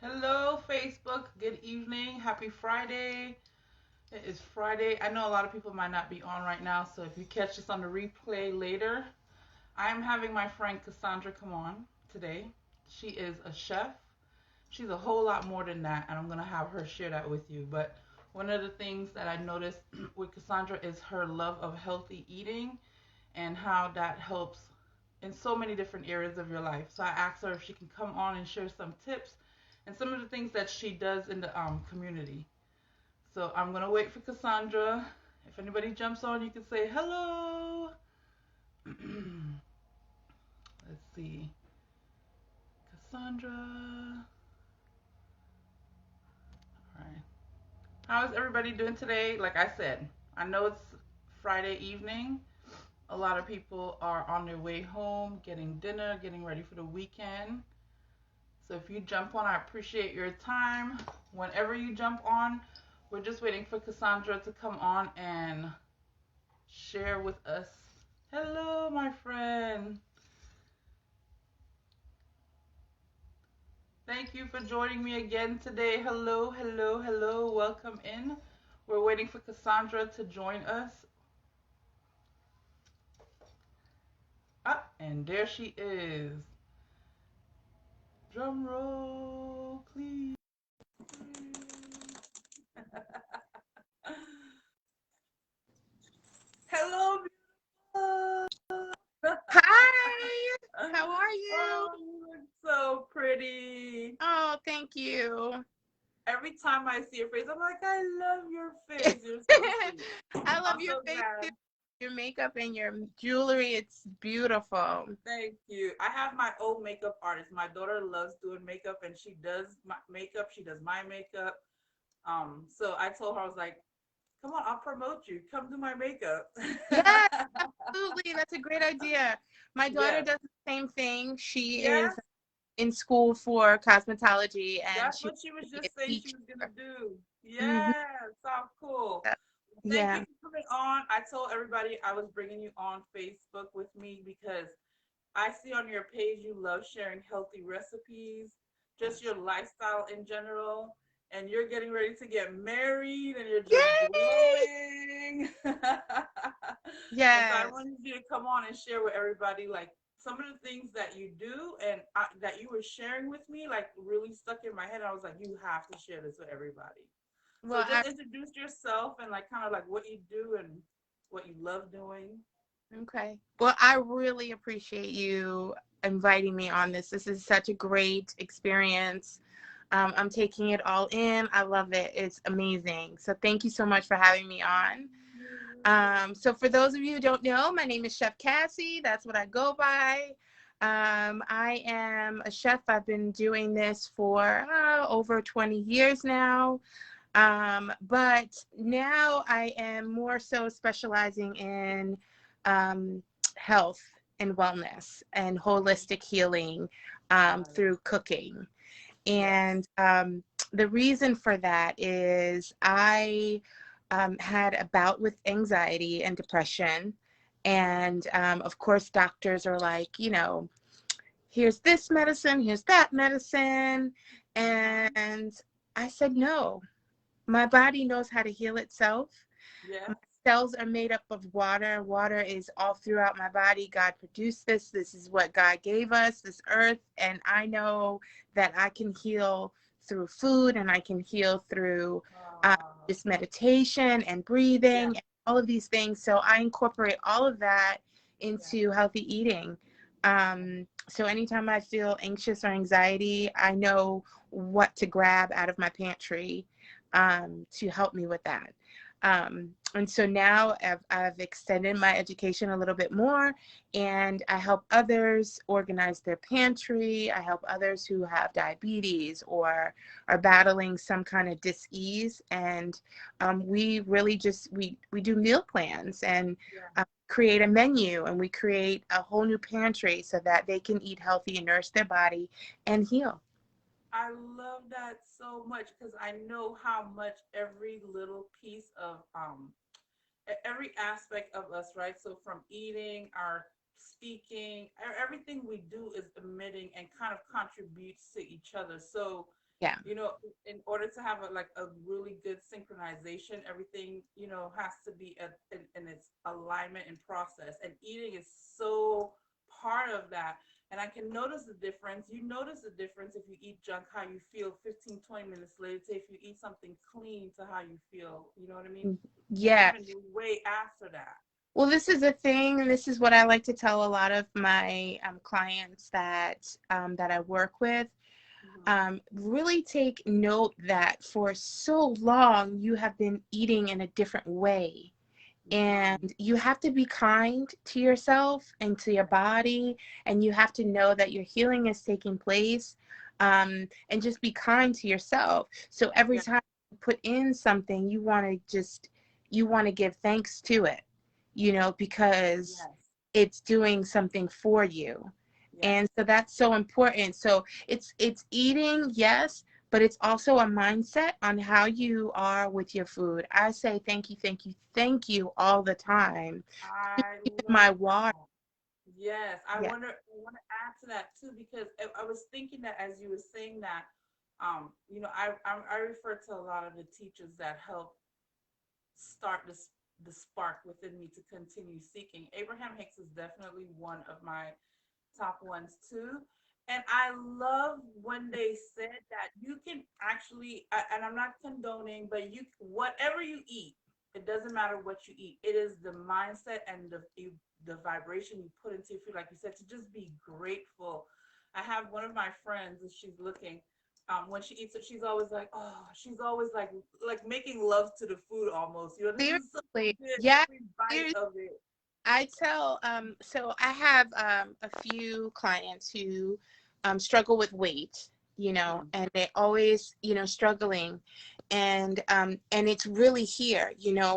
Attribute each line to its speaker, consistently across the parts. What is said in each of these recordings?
Speaker 1: Hello, Facebook. Good evening. Happy Friday. It is Friday. I know a lot of people might not be on right now, so if you catch this on the replay later, I'm having my friend Cassandra come on today. She is a chef. She's a whole lot more than that, and I'm going to have her share that with you. But one of the things that I noticed with Cassandra is her love of healthy eating and how that helps in so many different areas of your life. So I asked her if she can come on and share some tips and some of the things that she does in the community. So I'm gonna wait for Cassandra. If anybody jumps on, you can say hello. Let's see, Cassandra. All right. How is everybody doing today? Like I said, I know it's Friday evening. A lot of people are on their way home, getting dinner, getting ready for the weekend. So if you jump on, I appreciate your time. Whenever you jump on, we're just waiting for Cassandra to come on and share with us. Hello, my friend. Thank you for joining me again today. Hello, hello, hello. Welcome in. We're waiting for Cassandra to join us. Ah, and there she is. Drum roll, please. Hello, beautiful.
Speaker 2: Hi, how are you?
Speaker 1: Oh, you look so pretty.
Speaker 2: Oh, thank you.
Speaker 1: Every time I see your face, I'm like, I love your face. You're so sweet.
Speaker 2: I love
Speaker 1: I'm
Speaker 2: your
Speaker 1: so
Speaker 2: face too.
Speaker 1: glad.
Speaker 2: Your makeup and your jewelry, it's beautiful.
Speaker 1: Thank you. I have my own makeup artist. My daughter loves doing makeup and she does my makeup. She does my makeup. So I told her, I was like, come on, I'll promote you. Come do my makeup.
Speaker 2: Yes, absolutely. That's a great idea. My daughter
Speaker 1: Yes.
Speaker 2: does the same thing. She is
Speaker 1: Yes.
Speaker 2: in school for cosmetology and
Speaker 1: That's
Speaker 2: she
Speaker 1: what
Speaker 2: wants
Speaker 1: she was
Speaker 2: to be
Speaker 1: just
Speaker 2: a
Speaker 1: saying she was
Speaker 2: teacher.
Speaker 1: gonna do.
Speaker 2: Hmm.
Speaker 1: Yes, so cool. Thank you
Speaker 2: Yeah.
Speaker 1: for coming on. I told everybody I was bringing you on Facebook with me because I see on your page you love sharing healthy recipes, just your lifestyle in general, and you're getting ready to get married and you're just
Speaker 2: Yay!
Speaker 1: glowing. And so I
Speaker 2: Yes.
Speaker 1: wanted you to come on and share with everybody like some of the things that you do and that you were sharing with me like really stuck in my head. I was like, you have to share this with everybody. So
Speaker 2: Well,
Speaker 1: just introduce yourself and like kind of like what you do and what you love doing.
Speaker 2: okay. Well, I really appreciate you inviting me on this. This is such a great experience. I'm taking it all in. I love it. It's amazing. So thank you so much for having me on. So for those of you who don't know, my name is Chef Cassie. That's what I go by. I am a chef. I've been doing this for over 20 years now. But now I am more so specializing in um, health and wellness and holistic healing
Speaker 1: Got it.
Speaker 2: through cooking.
Speaker 1: Yes.
Speaker 2: And the reason for that is I had a bout with anxiety and depression. And of course, doctors are like, here's this medicine, here's that medicine.
Speaker 1: Uh-huh.
Speaker 2: And I said, no, my body knows how to heal itself. My
Speaker 1: Yes.
Speaker 2: cells are made up of water. Water is all throughout my body. God produced this. This is what God gave us, this earth. And I know that I can heal through food and I can heal through
Speaker 1: Uh,
Speaker 2: just meditation and breathing
Speaker 1: yeah.
Speaker 2: and all of these things. So I incorporate all of that
Speaker 1: Yeah.
Speaker 2: into healthy eating. So anytime I feel anxious or anxiety, I know what to grab out of my pantry to help me with that. And so now I've extended my education a little bit more and I help others organize their pantry. I help others who have diabetes or are battling some kind of dis-ease. And we really we do meal plans and
Speaker 1: Yeah.
Speaker 2: create a menu and we create a whole new pantry so that they can eat healthy and nourish their body and heal.
Speaker 1: I love that so much because I know how much every little piece of every aspect of us, right? So from eating, our speaking, everything we do is emitting and kind of contributes to each other. So
Speaker 2: Yeah.
Speaker 1: You know, in order to have a like a really good synchronization, everything, you know, has to be in its alignment and process. And eating is so part of that. And I can notice the difference. You notice the difference if you eat junk, how you feel 15, 20 minutes later, to if you eat something clean to how you feel. You know what I mean? And
Speaker 2: Yeah.
Speaker 1: even way after that.
Speaker 2: Well, this is a thing, and this is what I like to tell a lot of my clients that I work with.
Speaker 1: Hmm.
Speaker 2: Really take note that for so long you have been eating in a different way.
Speaker 1: Hmm.
Speaker 2: And you have to be kind to yourself and to your
Speaker 1: Yeah.
Speaker 2: body, and you have to know that your healing is taking place, and just be kind to yourself. So every
Speaker 1: Yeah.
Speaker 2: time you put in something, you want to give thanks to it, because
Speaker 1: Yes.
Speaker 2: it's doing something for you.
Speaker 1: Yes.
Speaker 2: And so that's so important. So it's eating, yes, but it's also a mindset on how you are with your food. I say thank you, thank you, thank you all the time.
Speaker 1: I
Speaker 2: Even my
Speaker 1: love
Speaker 2: water.
Speaker 1: that. Yes,
Speaker 2: Yeah.
Speaker 1: I want to add to that too because I was thinking that as you were saying that, you know, I refer to a lot of the teachers that help start this the spark within me to continue seeking. Abraham Hicks is definitely one of my top ones too. And I love when they said that you can actually, and I'm not condoning, but you whatever you eat, it doesn't matter what you eat. It is the mindset and the vibration you put into your food, like you said, to just be grateful. I have one of my friends, and she's looking. When she eats it, she's always like, oh, she's always like making love to the food almost. You know, this is so
Speaker 2: Seriously.
Speaker 1: good.
Speaker 2: Yeah.
Speaker 1: Every bite
Speaker 2: Seriously.
Speaker 1: of it.
Speaker 2: I tell, so I have a few clients who struggle with weight,
Speaker 1: Hmm.
Speaker 2: and they always, struggling. And it's really here,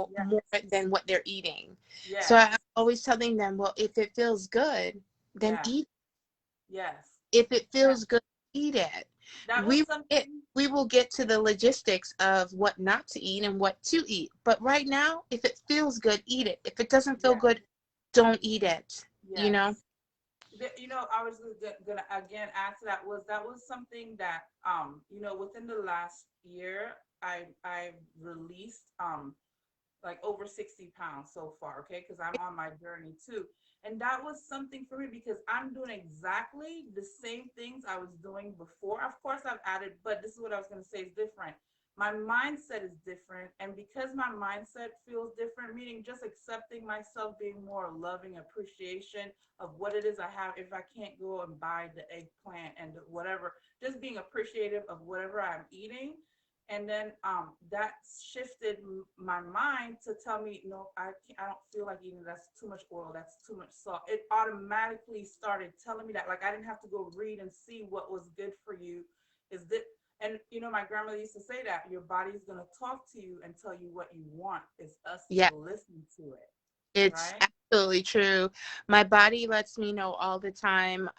Speaker 1: Yes,
Speaker 2: more than what they're eating. So I'm
Speaker 1: yes,
Speaker 2: always telling them, well, if it feels good, then
Speaker 1: yeah,
Speaker 2: eat.
Speaker 1: yes.
Speaker 2: If it
Speaker 1: Yeah.
Speaker 2: feels good, eat it.
Speaker 1: That was
Speaker 2: We it,
Speaker 1: something.
Speaker 2: we will get to the logistics of what not to eat and what to eat. But right now, if it feels good, eat it. If it doesn't feel
Speaker 1: Yeah,
Speaker 2: good, don't eat it. You know?
Speaker 1: yes. You know, I was gonna again add to that was something that you know, within the last year I released like over 60 pounds so far, okay? Because I'm on my journey too. And that was something for me because I'm doing exactly the same things I was doing before. Of course, I've added, but this is what I was going to say is different. My mindset is different. And because my mindset feels different, meaning just accepting myself, being more loving appreciation of what it is I have. If I can't go and buy the eggplant and whatever, just being appreciative of whatever I'm eating, and then that shifted my mind to tell me no, I don't feel like eating, that's too much oil, that's too much salt. It automatically started telling me that, like, I didn't have to go read and see what was good for you. Is that, and you know, my grandmother used to say that your body's going to talk to you and tell you what you want. It's us to
Speaker 2: Yeah,
Speaker 1: listen to it,
Speaker 2: it's
Speaker 1: right?
Speaker 2: absolutely true. My body lets me know all the time.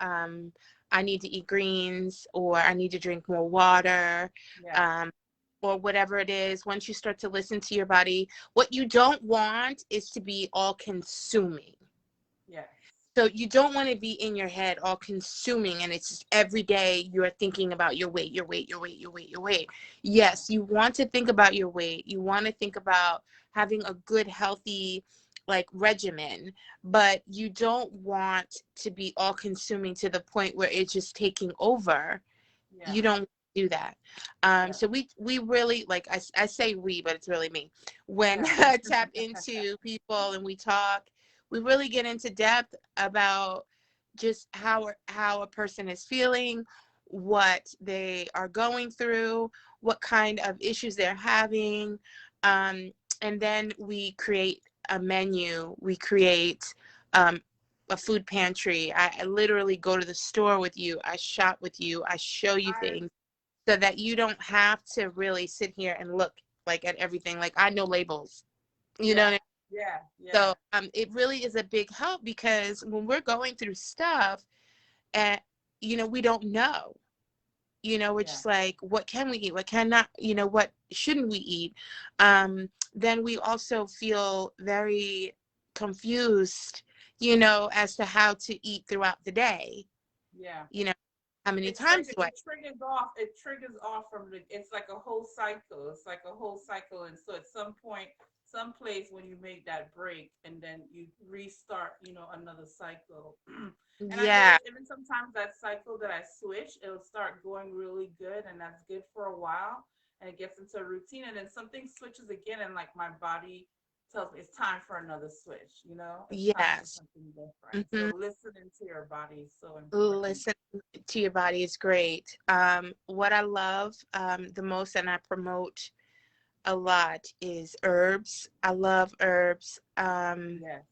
Speaker 2: I need to eat greens, or I need to drink more water.
Speaker 1: Yes,
Speaker 2: Um, or whatever it is. Once you start to listen to your body, what you don't want is to be all consuming.
Speaker 1: yes,
Speaker 2: So you don't want to be in your head all consuming, and it's just every day you're thinking about your weight, your weight, your weight, your weight, your weight.
Speaker 1: yeah,
Speaker 2: Yes, you want to think about your weight. You want to think about having a good, healthy, like, regimen, but you don't want to be all consuming to the point where it's just taking over.
Speaker 1: yeah,
Speaker 2: You don't do that.
Speaker 1: yeah,
Speaker 2: So we really, like, I say we, but it's really me. When
Speaker 1: yeah,
Speaker 2: I tap into people and we talk, we really get into depth about just how a person is feeling, what they are going through, what kind of issues they're having, um, and then we create a menu. We create um, a food pantry. I literally go to the store with you. I shop with you. I show you
Speaker 1: I,
Speaker 2: things so that you don't have to really sit here and look like at everything. Like, I know labels, you know
Speaker 1: yeah,
Speaker 2: what I mean?
Speaker 1: yeah, yeah,
Speaker 2: So it really is a big help, because when we're going through stuff and we don't know, we're
Speaker 1: yeah,
Speaker 2: just like, what can we eat? What cannot, what shouldn't we eat? Then we also feel very confused, as to how to eat throughout the day,
Speaker 1: yeah,
Speaker 2: you know. How many times do I?
Speaker 1: it triggers off from the, it's like a whole cycle. It's like a whole cycle. And so at some point, some place when you make that break and then you restart, another cycle. And I
Speaker 2: Yeah,
Speaker 1: notice even sometimes that cycle that I switch, it'll start going really good and that's good for a while and it gets into a routine and then something switches again and like my body tells me it's time for another switch, it's time for
Speaker 2: yes.
Speaker 1: something different.
Speaker 2: Hmm.
Speaker 1: So listening to your body is so important.
Speaker 2: Listen to your body is great. What I love the most and I promote a lot is herbs. I love herbs.
Speaker 1: Yes.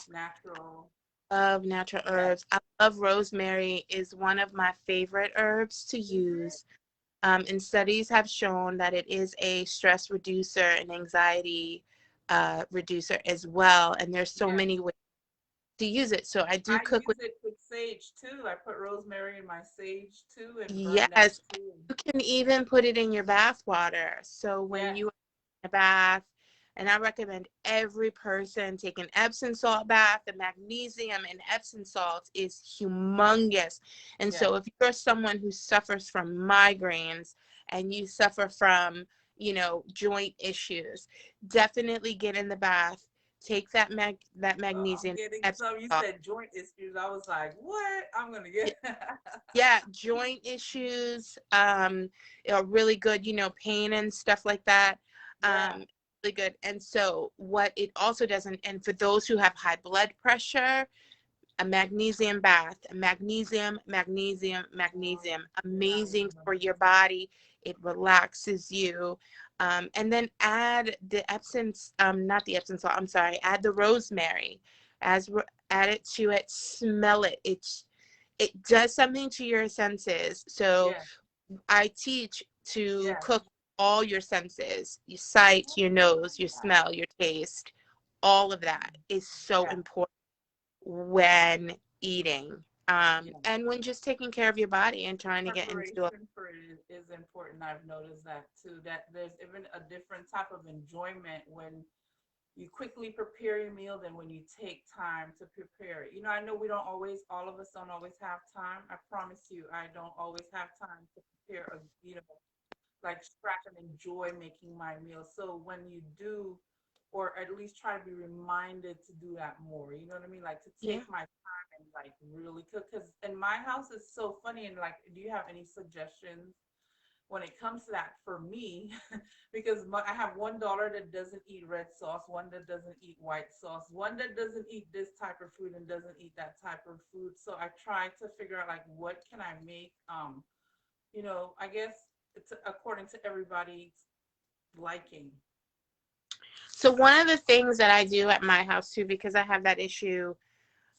Speaker 1: Natural.
Speaker 2: Love natural
Speaker 1: Yes.
Speaker 2: herbs. I love rosemary is one of my favorite herbs to
Speaker 1: Is it?
Speaker 2: use. And studies have shown that it is a stress reducer and anxiety reducer as well. And there's so
Speaker 1: Yes.
Speaker 2: many ways to use it. So I do
Speaker 1: I
Speaker 2: cook
Speaker 1: use
Speaker 2: with,
Speaker 1: it with sage too. I put rosemary in my sage too and burn that
Speaker 2: yes,
Speaker 1: too.
Speaker 2: you can even put it in your bath water. So when
Speaker 1: Yes.
Speaker 2: you a bath. And I recommend every person take an Epsom salt bath. The magnesium in Epsom salt is humongous. And so
Speaker 1: Yes.
Speaker 2: if you're someone who suffers from migraines and you suffer from, joint issues, definitely get in the bath. Take that
Speaker 1: I'm
Speaker 2: magnesium
Speaker 1: getting
Speaker 2: Epsom
Speaker 1: some. You
Speaker 2: salt.
Speaker 1: said joint issues. I was like, what? I'm gonna get.
Speaker 2: Yeah, joint issues are really good, pain and stuff like that.
Speaker 1: Yeah.
Speaker 2: Really good. And so what it also does, and for those who have high blood pressure, a magnesium bath,
Speaker 1: Oh,
Speaker 2: magnesium,
Speaker 1: yeah. I
Speaker 2: amazing
Speaker 1: remember
Speaker 2: for your
Speaker 1: that.
Speaker 2: body. It relaxes you. And then add the Epsom, not the Epsom salt, I'm sorry, add the rosemary. As add it to it, smell it. It does something to your senses. So
Speaker 1: Yes.
Speaker 2: I teach to
Speaker 1: Yes.
Speaker 2: cook all your senses, your sight, your nose, your smell, your taste. All of that is so
Speaker 1: Yeah.
Speaker 2: important when eating,
Speaker 1: Yeah.
Speaker 2: and when just taking care of your body and trying to get into a,
Speaker 1: Preparation for it is important. I've noticed that too. That there's even a different type of enjoyment when you quickly prepare your meal than when you take time to prepare it. I know we don't always, all of us don't always have time. I promise you, I don't always have time to prepare like scratch and enjoy making my meal. So when you do, or at least try to be reminded to do that more, you know what I mean? Like to
Speaker 2: yeah.
Speaker 1: take my time and like really cook. Because in my house, it's so funny. And like, do you have any suggestions when it comes to that for me? Because I have one daughter that doesn't eat red sauce, one that doesn't eat white sauce, one that doesn't eat this type of food and doesn't eat that type of food. So I try to figure out like what can I make, I guess it's according to everybody's liking.
Speaker 2: So one of the things that I do at my house too, because I have that issue,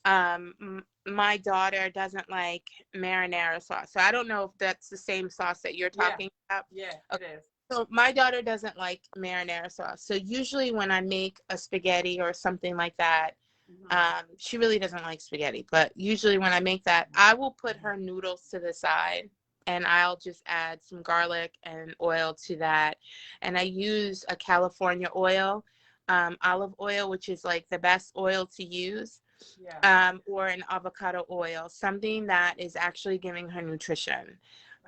Speaker 2: my daughter doesn't like marinara sauce. So I don't know if that's the same sauce that you're
Speaker 1: Yeah,
Speaker 2: talking about.
Speaker 1: yeah, it
Speaker 2: Okay.
Speaker 1: is.
Speaker 2: So my daughter doesn't like marinara sauce. So usually when I make a spaghetti or something like that,
Speaker 1: Mm-hmm.
Speaker 2: she really doesn't like spaghetti, but usually when I make that, I will put her noodles to the side and I'll just add some garlic and oil to that. And I use a California oil, olive oil, which is like the best oil to use,
Speaker 1: Yeah.
Speaker 2: or an avocado oil, something that is actually giving her nutrition.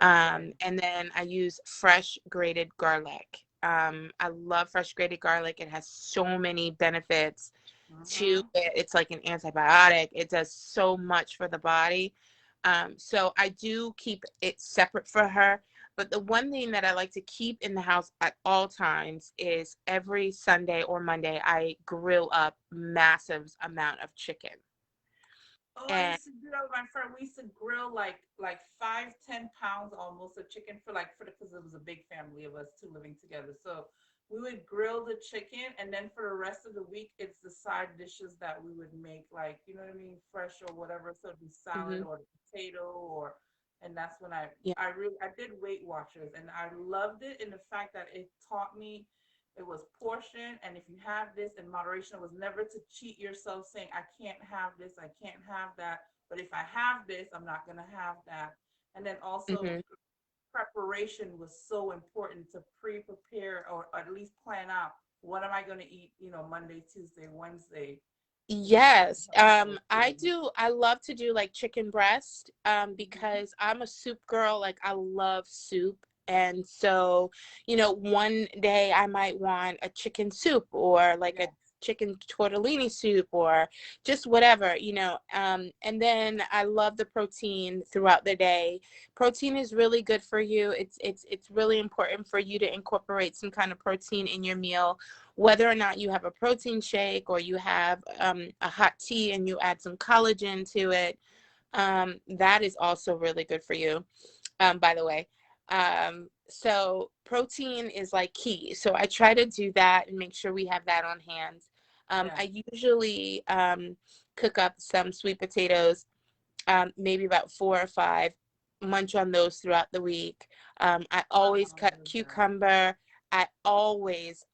Speaker 1: Okay.
Speaker 2: And then I use fresh grated garlic. I love fresh grated garlic. It has so many benefits to
Speaker 1: Mm-hmm.
Speaker 2: it. It's like an antibiotic. It does so much for the body. So I do keep it separate for her. But the one thing that I like to keep in the house at all times is every Sunday or Monday, I grill up massive amount of chicken.
Speaker 1: Oh, I
Speaker 2: And
Speaker 1: used to do that with my friend. We used to grill like 5, 10 pounds almost of chicken for because it was a big family of us two living together. So we would grill the chicken, and then for the rest of the week, it's the side dishes that we would make, like you know what I mean, fresh or whatever. So it'd be salad
Speaker 2: mhm,
Speaker 1: or potato or, and that's when
Speaker 2: yeah,
Speaker 1: I did Weight Watchers, and I loved it in the fact that it taught me it was portion, and if you have this in moderation, it was never to cheat yourself saying, I can't have this, I can't have that. But if I have this, I'm not going to have that. And then also,
Speaker 2: mhm.
Speaker 1: preparation was so important to pre prepare or at least plan out what am I going to eat, Monday, Tuesday, Wednesday.
Speaker 2: Yes.
Speaker 1: So
Speaker 2: I
Speaker 1: good.
Speaker 2: do. I love to do like chicken breast,
Speaker 1: Hmm.
Speaker 2: because I'm a soup girl. Like I love soup. And so, one day I might want a chicken soup or like a
Speaker 1: Yes.
Speaker 2: chicken tortellini soup or just whatever. And then I love the protein throughout the day. Protein is really good for you. It's really important for you to incorporate some kind of protein in your meal, whether or not you have a protein shake or you have a hot tea and you add some collagen to it. That is also really good for you, by the way. So protein is like key. So I try to do that and make sure we have that on hand.
Speaker 1: Yeah.
Speaker 2: I usually cook up some sweet potatoes, maybe about 4 or 5, munch on those throughout the week. I always
Speaker 1: Wow,
Speaker 2: cut
Speaker 1: love that.
Speaker 2: cucumber. I always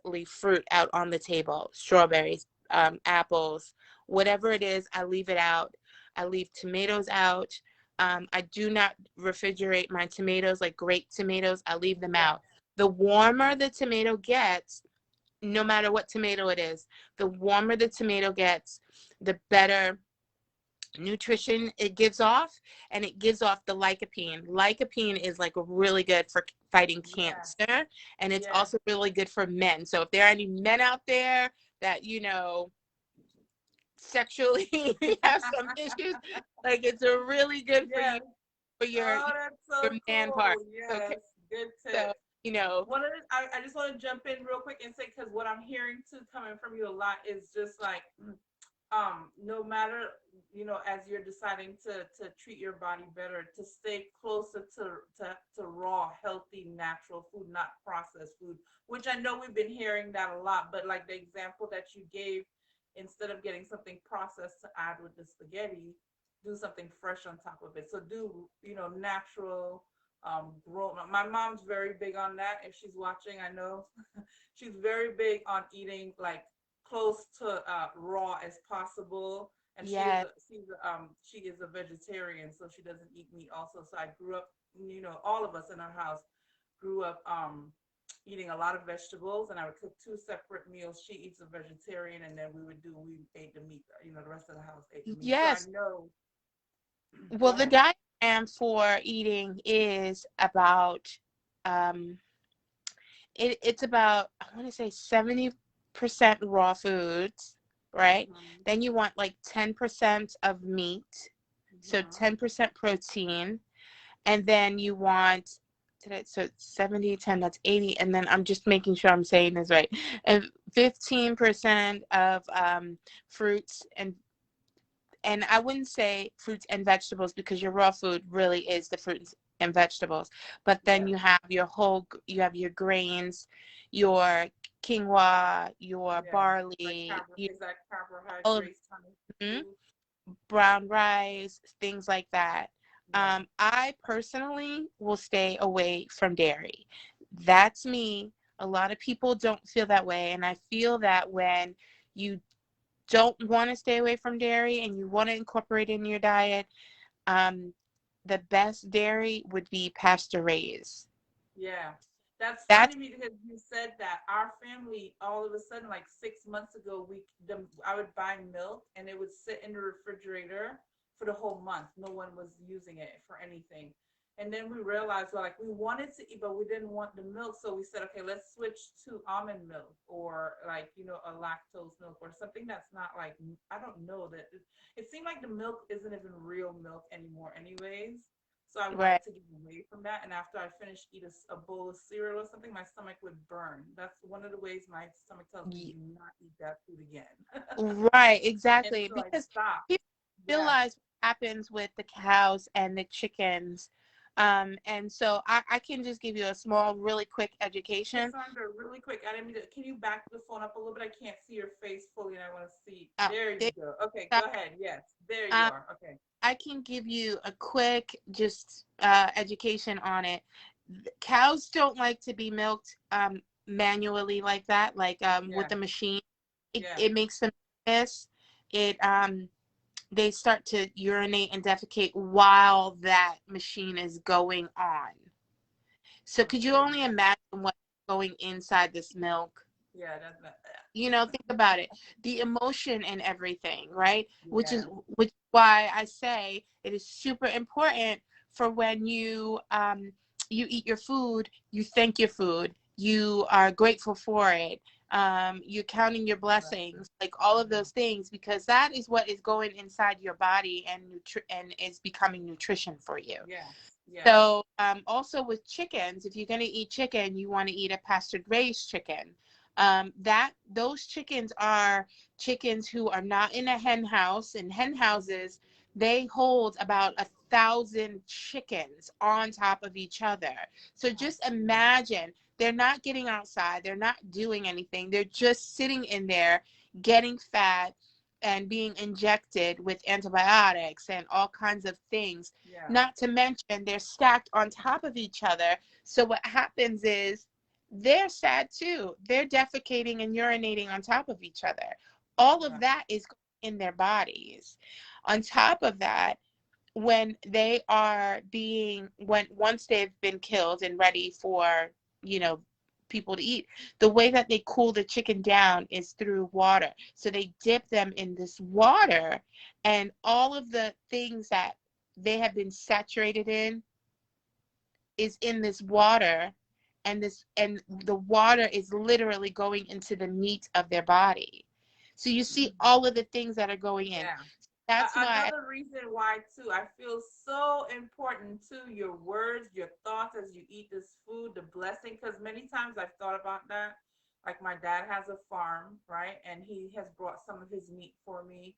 Speaker 2: leave fruit out on the table, strawberries, apples, whatever it is, I leave it out. I leave tomatoes out. I do not refrigerate my tomatoes, like grape tomatoes. I leave them
Speaker 1: Yeah.
Speaker 2: out. The warmer the tomato gets, no matter what tomato it is, the warmer the tomato gets, the better nutrition it gives off, and it gives off the lycopene is like really good for fighting
Speaker 1: Yes.
Speaker 2: cancer, and it's
Speaker 1: Yes.
Speaker 2: also really good for men. So if there are any men out there that sexually have some issues, like it's a really good for you,
Speaker 1: Yes.
Speaker 2: for your
Speaker 1: Oh, that's
Speaker 2: your
Speaker 1: so
Speaker 2: man part.
Speaker 1: cool.
Speaker 2: Okay,
Speaker 1: Yes. Good
Speaker 2: so
Speaker 1: tip. One of the, I just want to jump in real quick and say, because what I'm hearing too coming from you a lot is just like no matter, as you're deciding to treat your body better, to stay closer to raw, healthy, natural food, not processed food, which I know we've been hearing that a lot, but like the example that you gave, instead of getting something processed to add with the spaghetti, do something fresh on top of it. So do, natural, grown. My mom's very big on that. If she's watching, I know she's very big on eating like close to raw as possible. And
Speaker 2: yes,
Speaker 1: she is a vegetarian, so she doesn't eat meat also. So I grew up, all of us in our house grew up eating a lot of vegetables, and I would cook two separate meals. She eats a vegetarian, and then we ate the meat. The rest of the house ate the meat. So I
Speaker 2: yes.
Speaker 1: know.
Speaker 2: Well,
Speaker 1: Go
Speaker 2: the
Speaker 1: ahead.
Speaker 2: diagram for eating is about um it's about, I want to say, 70% raw foods, right?
Speaker 1: Mm-hmm.
Speaker 2: Then you want like 10% of meat, so
Speaker 1: Mm-hmm.
Speaker 2: 10% protein, and then you want, so 70, 10, that's 80, and then I'm just making sure I'm saying this right, and 15% of fruits, and I wouldn't say fruits and vegetables because your raw food really is the fruits and vegetables. But then
Speaker 1: Yes.
Speaker 2: you have your grains, your quinoa, your
Speaker 1: Yeah. Like
Speaker 2: barley,
Speaker 1: is that
Speaker 2: all of
Speaker 1: carbohydrates kind of
Speaker 2: mhm,
Speaker 1: food?
Speaker 2: brown rice, things like that.
Speaker 1: Yeah.
Speaker 2: I personally will stay away from dairy. That's me. A lot of people don't feel that way, and I feel that when you don't want to stay away from dairy and you want to incorporate it in your diet, um, the best dairy would be pasture raised.
Speaker 1: Yeah. That's
Speaker 2: That's
Speaker 1: funny because you said that our family all of a sudden like 6 months ago I would buy milk and it would sit in the refrigerator for the whole month. No one was using it for anything. And then we realized well like we wanted to eat but we didn't want the milk, so we said okay, let's switch to almond milk or like a lactose milk or something that's not like I don't know that it seemed like the milk isn't even real milk anymore anyways. So I
Speaker 2: right.
Speaker 1: wanted to get away from that. And after I finished eat a bowl of cereal or something, my stomach would burn. That's one of the ways my stomach tells me do not eat that food again.
Speaker 2: Right,
Speaker 1: And
Speaker 2: exactly.
Speaker 1: so I
Speaker 2: Because
Speaker 1: stopped.
Speaker 2: people
Speaker 1: Yeah.
Speaker 2: realize what happens with the cows and the chickens. And so I can just give you a small, really quick education.
Speaker 1: Cassandra, really quick, I didn't mean to, can you back the phone up a little bit? I can't see your face fully and I want to see.
Speaker 2: Uh,
Speaker 1: There
Speaker 2: they,
Speaker 1: you go. Okay, go ahead. Yes, there you
Speaker 2: um,
Speaker 1: are. Okay.
Speaker 2: I can give you a quick just education on it. Cows don't like to be milked manually like that, like with
Speaker 1: Yeah.
Speaker 2: the machine.
Speaker 1: Yeah.
Speaker 2: It makes them miss. It They start to urinate and defecate while that machine is going on. So could you
Speaker 1: Okay.
Speaker 2: only imagine what's going inside this milk?
Speaker 1: Yeah, that's not,
Speaker 2: Think about it, the emotion and everything, right?
Speaker 1: yeah,
Speaker 2: Which is why I say it is super important for when you eat your food, you thank your food, you are grateful for it, you're counting your
Speaker 1: blessing.
Speaker 2: blessings, like all of
Speaker 1: Yeah,
Speaker 2: those things, because that is what is going inside your body and is becoming nutrition for you.
Speaker 1: yes, yes,
Speaker 2: So, also with chickens, if you're going to eat chicken, you want to eat a pastured raised chicken. That those chickens are chickens who are not in a hen house. In hen houses, they hold about 1,000 chickens on top of each other. So
Speaker 1: I
Speaker 2: just
Speaker 1: see.
Speaker 2: imagine they're not getting outside, they're not doing anything, they're just sitting in there getting fat and being injected with antibiotics and all kinds of things,
Speaker 1: Yeah,
Speaker 2: not to mention they're stacked on top of each other. So what happens is they're sad too. They're defecating and urinating on top of each other. All of
Speaker 1: right.
Speaker 2: that is in their bodies. On top of that, when they are being when once they've been killed and ready for, you know, people to eat, the way that they cool the chicken down is through water. So they dip them in this water, and all of the things that they have been saturated in is in this water, and the water is literally going into the meat of their body. So you see
Speaker 1: Mm.
Speaker 2: all of the things that are going in.
Speaker 1: Yeah.
Speaker 2: That's why.
Speaker 1: Another reason why too, I feel so important to your words, your thoughts as you eat this food, the blessing. Because many times I've thought about that. Like my dad has a farm, right, and he has brought some of his meat for me,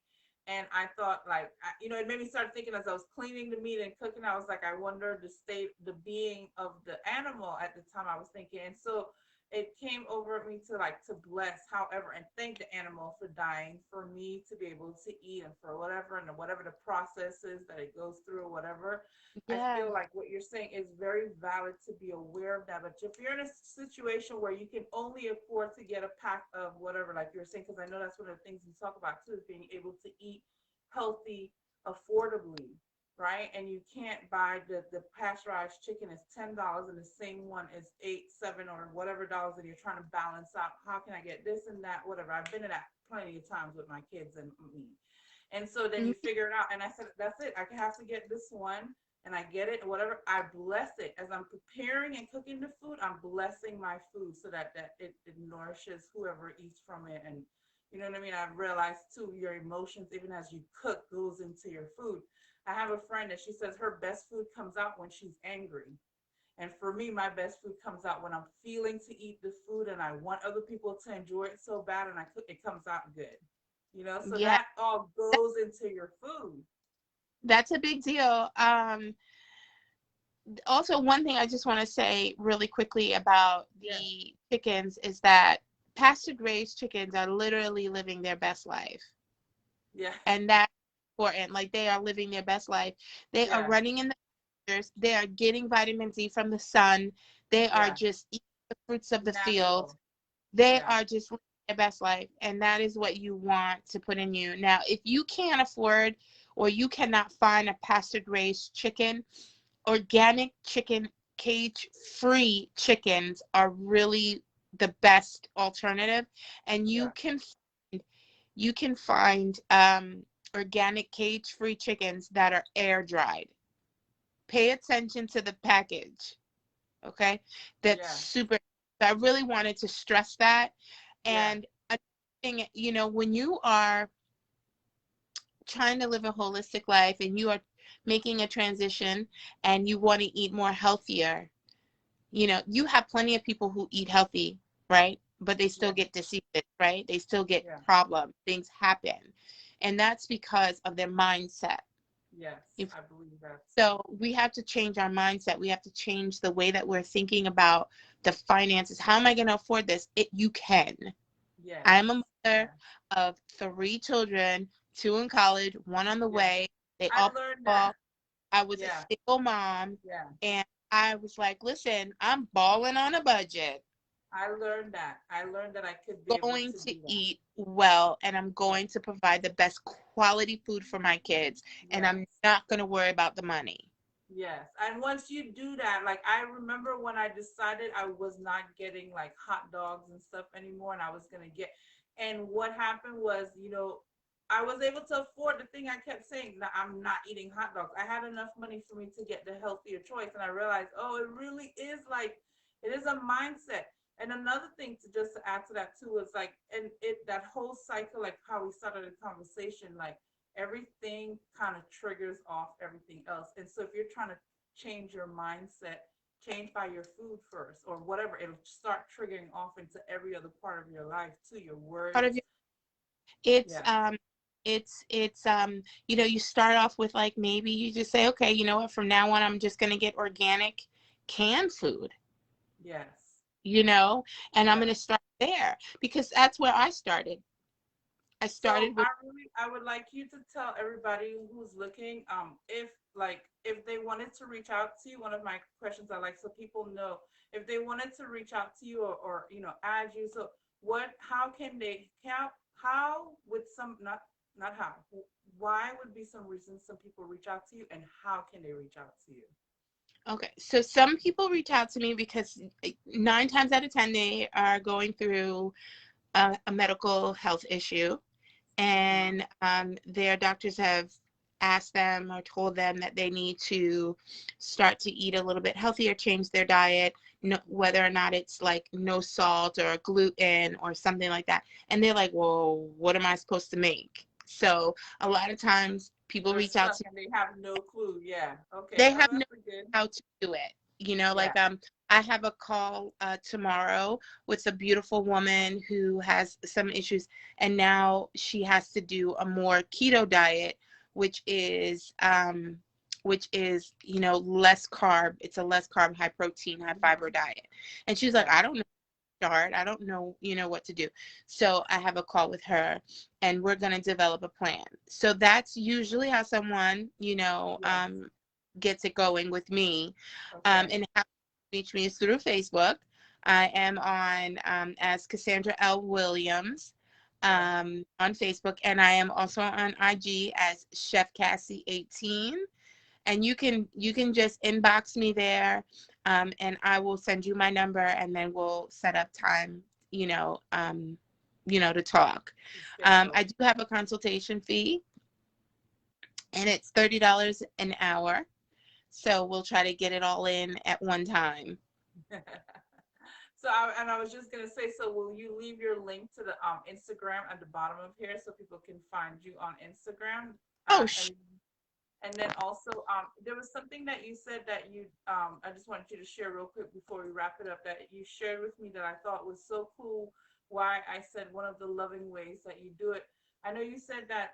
Speaker 1: and I thought like, it made me start thinking as I was cleaning the meat and cooking. I was like, I wonder the state, the being of the animal at the time. I was thinking, and so it came over me to like to bless however and thank the animal for dying for me to be able to eat and for whatever and whatever the process is that it goes through or whatever. I
Speaker 2: Yeah.
Speaker 1: feel like what you're saying is very valid to be aware of that. But if you're in a situation where you can only afford to get a pack of whatever, like you're saying, because I know that's one of the things we talk about too, is being able to eat healthy affordably, right? And you can't buy the pasteurized chicken is $10 and the same one is 8, 7, or whatever dollars, and you're trying to balance out how can I get this and that, whatever. I've been in that plenty of times with my kids and me. And so then you
Speaker 2: Mhm.
Speaker 1: figure it out. And I said, that's it. I have to get this one and I get it and whatever. I bless it as I'm preparing and cooking the food. I'm blessing my food so that it nourishes whoever eats from it. And you know what I mean? I've realized too, your emotions, even as you cook, goes into your food. I have a friend that she says her best food comes out when she's angry. And for me, my best food comes out when I'm feeling to eat the food and I want other people to enjoy it so bad and I cook it comes out good. So
Speaker 2: Yeah,
Speaker 1: that all goes into your food.
Speaker 2: that's a big deal. Also, one thing I just want to say really quickly about
Speaker 1: Yeah.
Speaker 2: the chickens is that pasture raised chickens are literally living their best life.
Speaker 1: Yeah.
Speaker 2: And that's important. Like they are living their best life. They are
Speaker 1: Yeah.
Speaker 2: running in the pastures. They are getting vitamin D from the sun. They are
Speaker 1: Yeah.
Speaker 2: just eating the fruits of the field.
Speaker 1: Natural.
Speaker 2: They
Speaker 1: Yeah.
Speaker 2: are just living their best life. And that is what you want to put in you. Now, if you can't afford or you cannot find a pastured raised chicken, organic chicken, cage free chickens are really the best alternative. And
Speaker 1: Yeah.
Speaker 2: you can find organic cage free chickens that are air dried. Pay attention to the package. Okay, that's
Speaker 1: Yeah.
Speaker 2: super. I really wanted to stress that.
Speaker 1: Yeah.
Speaker 2: And a thing, when you are trying to live a holistic life and you are making a transition and you want to eat more healthier, you have plenty of people who eat healthy, right? But they still
Speaker 1: Yeah.
Speaker 2: get diseases, right? They still get
Speaker 1: Yeah.
Speaker 2: problems, things happen. And that's because of their mindset.
Speaker 1: Yes.
Speaker 2: If
Speaker 1: I believe that too.
Speaker 2: so, we have to change our mindset. We have to change the way that we're thinking about the finances. How am I going to afford this? You can. I am a
Speaker 1: Yes.
Speaker 2: mother
Speaker 1: Yeah.
Speaker 2: of 3 children, 2 in college, 1 on the
Speaker 1: Yeah.
Speaker 2: way. They
Speaker 1: I
Speaker 2: all play
Speaker 1: learned that.
Speaker 2: ball. I was a
Speaker 1: Yeah.
Speaker 2: single mom,
Speaker 1: Yeah.
Speaker 2: and I was like, listen, I'm balling on a budget,
Speaker 1: I learned that. I learned that I could be able
Speaker 2: going
Speaker 1: to
Speaker 2: to
Speaker 1: do that.
Speaker 2: eat well, and I'm
Speaker 1: Yeah.
Speaker 2: going to provide the best quality food for my kids, and I'm
Speaker 1: Yes.
Speaker 2: not going to worry about the money.
Speaker 1: Yes. And once you do that, like I remember when I decided I was not getting like hot dogs and stuff anymore and I was going to get, and what happened was, I was able to afford the thing I kept saying that I'm not eating hot dogs. I had enough money for me to get the healthier choice. And I realized, oh, it really is like, it is a mindset. And another thing to just to add to that too is like, and that whole cycle, like how we started the conversation, like everything kind of triggers off everything else. And so if you're trying to change your mindset, change by your food first or whatever, it'll start triggering off into every other part of your life too, your
Speaker 2: Part of
Speaker 1: words.
Speaker 2: your, it's
Speaker 1: Yeah.
Speaker 2: you start off with like, maybe you just say, okay, you know what, from now on I'm just going to get organic canned food,
Speaker 1: Yes.
Speaker 2: you know, and I'm going
Speaker 1: Yeah.
Speaker 2: to start there, because that's where I started. I
Speaker 1: So
Speaker 2: started with,
Speaker 1: I would like you to tell everybody who's looking, if like if they wanted to reach out to you, one of my questions I like so people know if they wanted to reach out to you or add you. So how can they how would some not how why would be some reasons some people reach out to you and how can they reach out to you?
Speaker 2: okay, so some people reach out to me because 9 times out of 10 they are going through a medical health issue,
Speaker 1: Mm-hmm.
Speaker 2: and their doctors have asked them or told them that they need to start to eat a little bit healthier, change their diet, no, whether or not it's like no salt or gluten or something like that. And they're like, well, what am I supposed to make? So a lot of times people
Speaker 1: They're
Speaker 2: reach out
Speaker 1: stuck
Speaker 2: to,
Speaker 1: and they have no clue. Yeah. Okay.
Speaker 2: they
Speaker 1: Oh,
Speaker 2: have no
Speaker 1: that's a good.
Speaker 2: how to do it.
Speaker 1: Yeah.
Speaker 2: I have a call tomorrow with a beautiful woman who has some issues, and now she has to do a more keto diet, which is less carb. It's a less carb, high protein, high fiber
Speaker 1: Mm-hmm.
Speaker 2: diet. And she's like,
Speaker 1: Yeah.
Speaker 2: I don't know start. I don't know, what to do. So I have a call with her, and we're going to develop a plan. So that's usually how someone,
Speaker 1: Yes.
Speaker 2: gets it going with me.
Speaker 1: Okay.
Speaker 2: And how to reach me is through Facebook. I am on as Cassandra L. Williams
Speaker 1: Yes.
Speaker 2: on Facebook, and I am also on IG as Chef Cassie 18, and you can just inbox me there, and I will send you my number, and then we'll set up time, to talk.
Speaker 1: Schedule.
Speaker 2: I do have a consultation fee, and it's $30 an hour, so we'll try to get it all in at one time.
Speaker 1: So I was just gonna say, so will you leave your link to the Instagram at the bottom of here so people can find you on Instagram?
Speaker 2: Oh,
Speaker 1: And then also, there was something that you said that I just wanted you to share real quick before we wrap it up, that you shared with me that I thought was so cool. Why I said one of the loving ways that you do it. I know you said that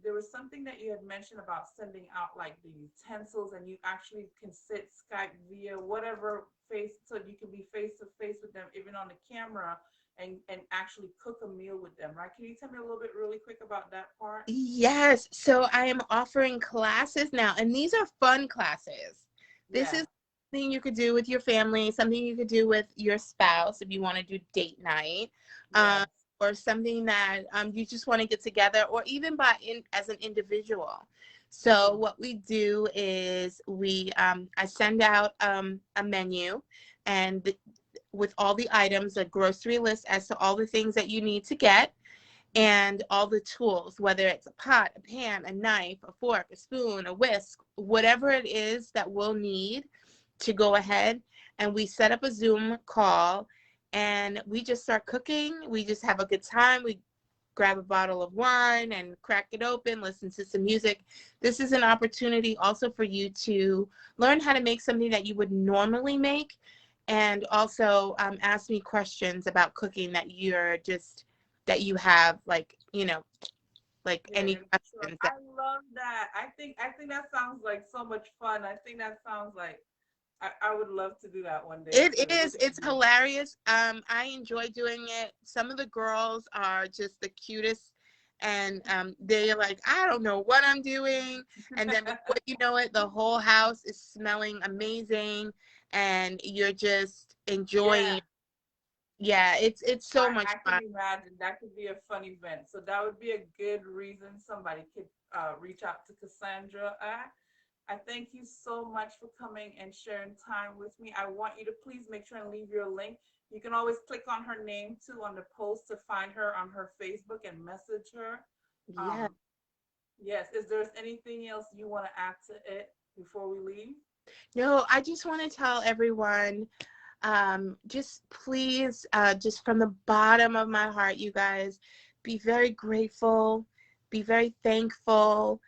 Speaker 1: there was something that you had mentioned about sending out like the utensils, and you actually can sit Skype via whatever face, so you can be face to face with them, even on the camera, and actually cook a meal with them, right? Can you tell me a little bit really quick about that part?
Speaker 2: yes. So I am offering classes now, and these are fun classes. This
Speaker 1: Yeah.
Speaker 2: is something you could do with your family, something you could do with your spouse if you want to do date night, um,
Speaker 1: Yes.
Speaker 2: or something that you just want to get together, or even as an individual. So
Speaker 1: Mm-hmm.
Speaker 2: what we do is I send out a menu, and with all the items, a grocery list as to all the things that you need to get, and all the tools, whether it's a pot, a pan, a knife, a fork, a spoon, a whisk, whatever it is that we'll need to go ahead. And we set up a Zoom call, and we just start cooking. We just have a good time. We grab a bottle of wine and crack it open, listen to some music. This is an opportunity also for you to learn how to make something that you would normally make, and also ask me questions about cooking that you have, like, like
Speaker 1: Yeah,
Speaker 2: any
Speaker 1: so
Speaker 2: questions that.
Speaker 1: I love that. I think that sounds like so much fun. I think that sounds like I would love to do that one day
Speaker 2: It
Speaker 1: too.
Speaker 2: is. It's hilarious. I enjoy doing it. Some of the girls are just the cutest, and they're like, I don't know what I'm doing. And then before you know it, the whole house is smelling amazing, and you're just
Speaker 1: Yeah,
Speaker 2: enjoying. Yeah, it's so much
Speaker 1: I can
Speaker 2: fun.
Speaker 1: imagine that could be a fun event. So that would be a good reason somebody could reach out to Cassandra. I thank you so much for coming and sharing time with me. I want you to please make sure and leave your link. You can always click on her name too on the post to find her on her Facebook and message her.
Speaker 2: Yeah.
Speaker 1: Um, yes, is there anything else you want to add to it before we leave?
Speaker 2: No, I just want to tell everyone, just please, just from the bottom of my heart, you guys, be very grateful, be very thankful,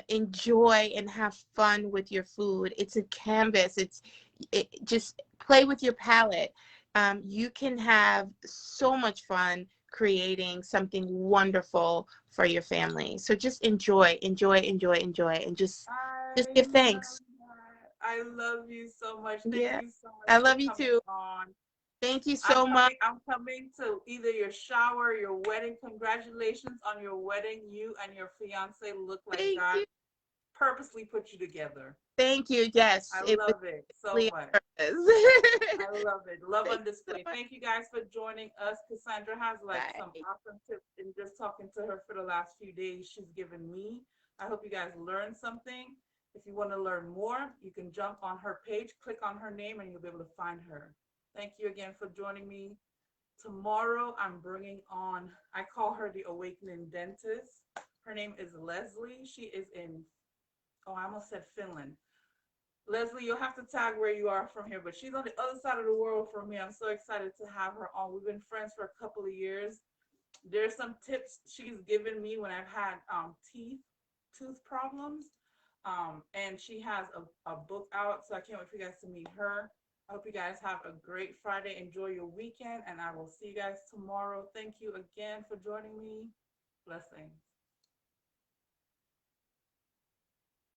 Speaker 2: enjoy and have fun with your food. It's a canvas. Just play with your palate. You can have so much fun creating something wonderful for your family. So just enjoy, enjoy, enjoy, enjoy, and just
Speaker 1: I
Speaker 2: give
Speaker 1: love
Speaker 2: thanks.
Speaker 1: that. I love you so much. Thank
Speaker 2: Yeah,
Speaker 1: you so much
Speaker 2: I
Speaker 1: for
Speaker 2: love you
Speaker 1: coming
Speaker 2: too.
Speaker 1: on.
Speaker 2: Thank you
Speaker 1: I'm
Speaker 2: so much.
Speaker 1: coming. I'm coming to either your shower, your wedding. Congratulations on your wedding. You and your fiance look like
Speaker 2: Thank
Speaker 1: God
Speaker 2: you.
Speaker 1: purposely put you together.
Speaker 2: Thank you. Yes,
Speaker 1: I
Speaker 2: it was
Speaker 1: love it so
Speaker 2: really
Speaker 1: much.
Speaker 2: on purpose.
Speaker 1: I love it. Love
Speaker 2: Thank
Speaker 1: on
Speaker 2: you so
Speaker 1: display.
Speaker 2: much.
Speaker 1: Thank you guys for joining us. Cassandra has like some
Speaker 2: Bye.
Speaker 1: awesome tips in just talking to her for the last few days she's given me. I hope you guys learned something. If you want to learn more, you can jump on her page, click on her name, and you'll be able to find her. Thank you again for joining me. Tomorrow, I'm bringing on, I call her the Awakening Dentist. Her name is Leslie. She is in, oh, I almost said Finland. Leslie, you'll have to tag where you are from here, but she's on the other side of the world from me. I'm so excited to have her on. We've been friends for a couple of years. There's some tips she's given me when I've had tooth problems. And she has a book out, so I can't wait for you guys to meet her. I hope you guys have a great Friday. Enjoy your weekend, and I will see you guys tomorrow. Thank you again for joining me. Blessings.